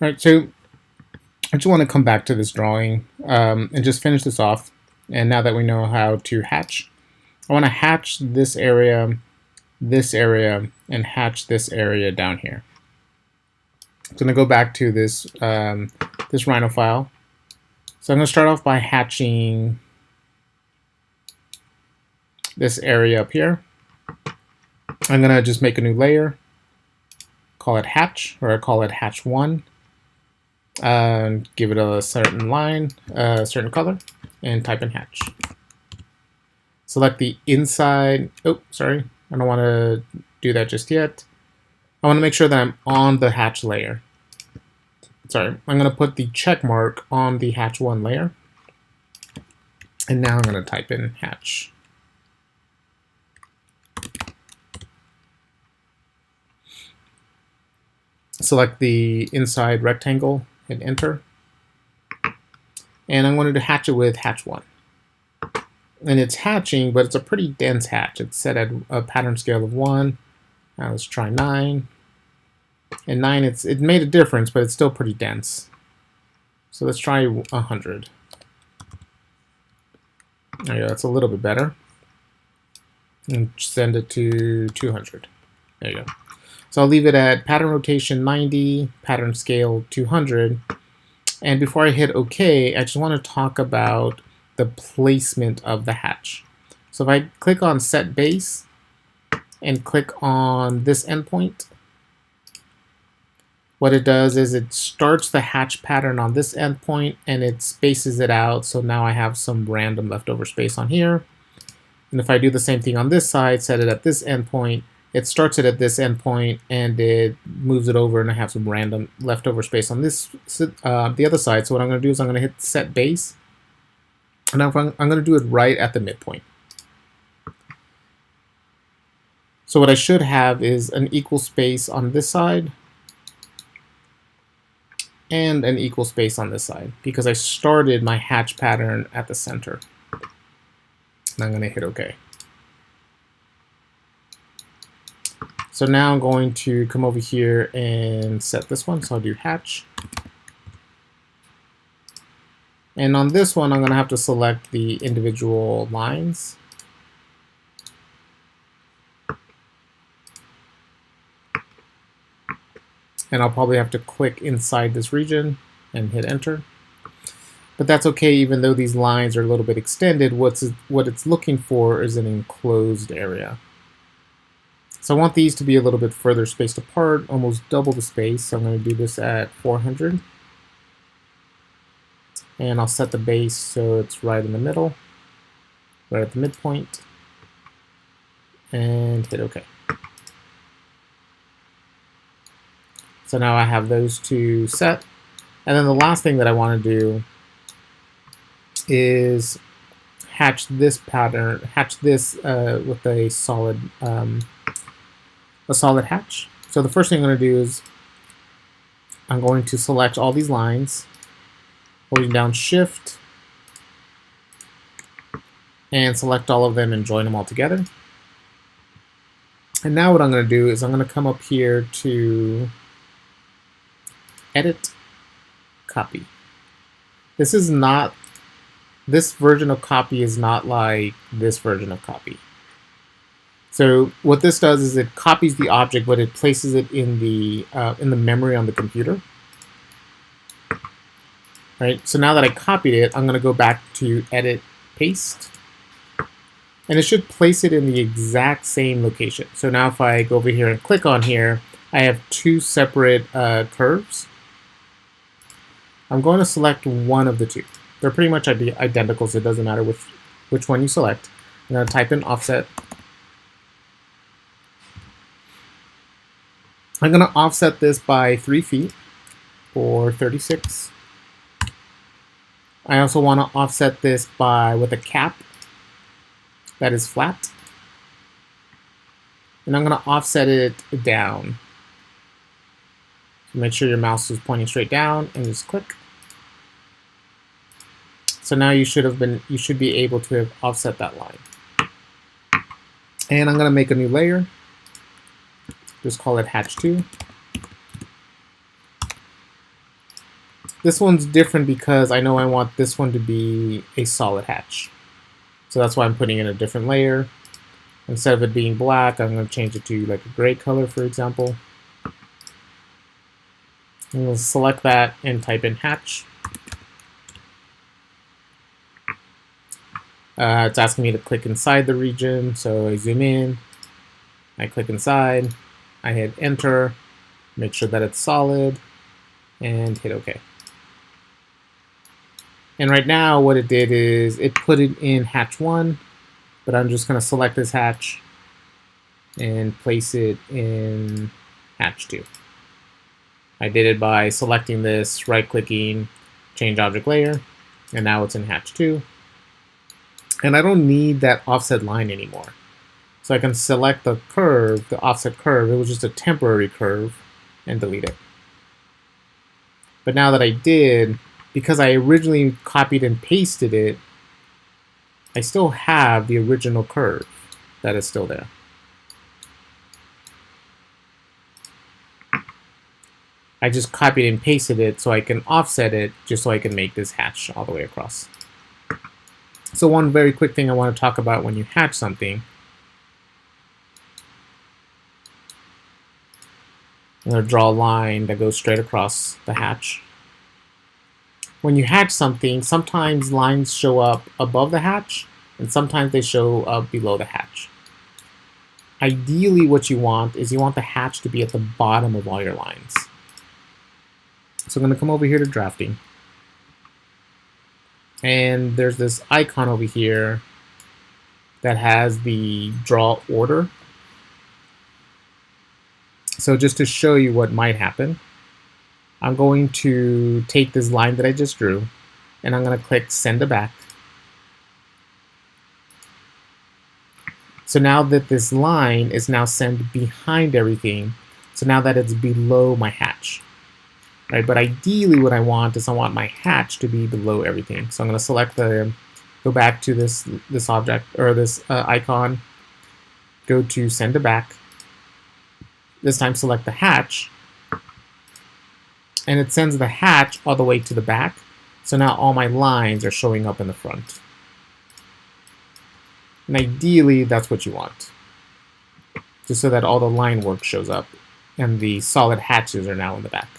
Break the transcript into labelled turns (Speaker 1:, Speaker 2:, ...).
Speaker 1: All right, so I just want to come back to this drawing and just finish this off. And now that we know how to hatch, I want to hatch this area, and hatch this area down here. I'm going to go back to this this Rhino file. So I'm going to start off by hatching this area up here. I'm going to just make a new layer, call it hatch, or I call it hatch 1. Give it a certain line, a certain color, and type in hatch. Select the inside. Oh, sorry. I don't want to do that just yet. I want to make sure that I'm on the hatch layer. Sorry, I'm going to put the check mark on the hatch 1 layer. And now I'm going to type in hatch. Select the inside rectangle, hit enter. And I'm going to hatch it with hatch 1. And it's hatching, but it's a pretty dense hatch. It's set at a pattern scale of 1. Now let's try 9. And 9, it made a difference, but it's still pretty dense. So let's try 100. There you go, that's a little bit better. And send it to 200. There you go. So I'll leave it at pattern rotation 90, pattern scale 200. And before I hit OK, I just want to talk about the placement of the hatch. So if I click on Set Base and click on this endpoint, what it does is it starts the hatch pattern on this endpoint and it spaces it out. So now I have some random leftover space on here. And if I do the same thing on this side, set it at this endpoint, it starts it at this endpoint and it moves it over, and I have some random leftover space on this the other side. So what I'm going to do is I'm going to hit Set Base, and I'm going to do it right at the midpoint. So what I should have is an equal space on this side and an equal space on this side, because I started my hatch pattern at the center. And I'm going to hit OK. So now I'm going to come over here and set this one. So I'll do hatch. And on this one, I'm going to have to select the individual lines. And I'll probably have to click inside this region and hit enter. But that's okay, even though these lines are a little bit extended. What it's looking for is an enclosed area. So I want these to be a little bit further spaced apart, almost double the space. So I'm going to do this at 400. And I'll set the base so it's right in the middle, right at the midpoint, and hit OK. So now I have those two set. And then the last thing that I want to do is hatch this pattern, hatch this with a solid hatch. So the first thing I'm going to do is I'm going to select all these lines, holding down Shift, and select all of them and join them all together. And now what I'm going to do is I'm going to come up here to Edit, Copy. This version of copy is not like this version of copy. So what this does is it copies the object, but it places it in the memory on the computer. Right. So now that I copied it, I'm going to go back to Edit, Paste, and it should place it in the exact same location. So now if I go over here and click on here, I have two separate curves. I'm going to select one of the two. They're pretty much identical, so it doesn't matter which one you select. I'm going to type in offset. I'm going to offset this by 3 feet, or 36. I also want to offset this with a cap that is flat. And I'm going to offset it down. So make sure your mouse is pointing straight down and just click. So now you should be able to have offset that line. And I'm going to make a new layer. Just call it hatch 2. This one's different because I know I want this one to be a solid hatch. So that's why I'm putting in a different layer. Instead of it being black, I'm going to change it to like a gray color, for example. I'm going to select that and type in hatch. It's asking me to click inside the region, so I zoom in, I click inside, I hit enter, make sure that it's solid, and hit OK. And right now what it did is it put it in hatch 1, but I'm just going to select this hatch and place it in hatch 2. I did it by selecting this, right-clicking, change object layer, and now it's in hatch 2. And I don't need that offset line anymore. So I can select the curve, the offset curve, it was just a temporary curve, and delete it. But now that I did, because I originally copied and pasted it, I still have the original curve that is still there. I just copied and pasted it so I can offset it just so I can make this hatch all the way across. So one very quick thing I want to talk about when you hatch something. I'm going to draw a line that goes straight across the hatch. When you hatch something, sometimes lines show up above the hatch, and sometimes they show up below the hatch. Ideally, what you want is you want the hatch to be at the bottom of all your lines. So I'm going to come over here to drafting. And there's this icon over here that has the draw order. So just to show you what might happen, I'm going to take this line that I just drew, and I'm going to click send to back. So now that this line is now sent behind everything, so now that it's below my hatch. Right, but ideally what I want is I want my hatch to be below everything. So I'm going to select go back to this object, or this icon, go to send to back. This time select the hatch, and it sends the hatch all the way to the back. So now all my lines are showing up in the front. And ideally that's what you want, just so that all the line work shows up and the solid hatches are now in the back.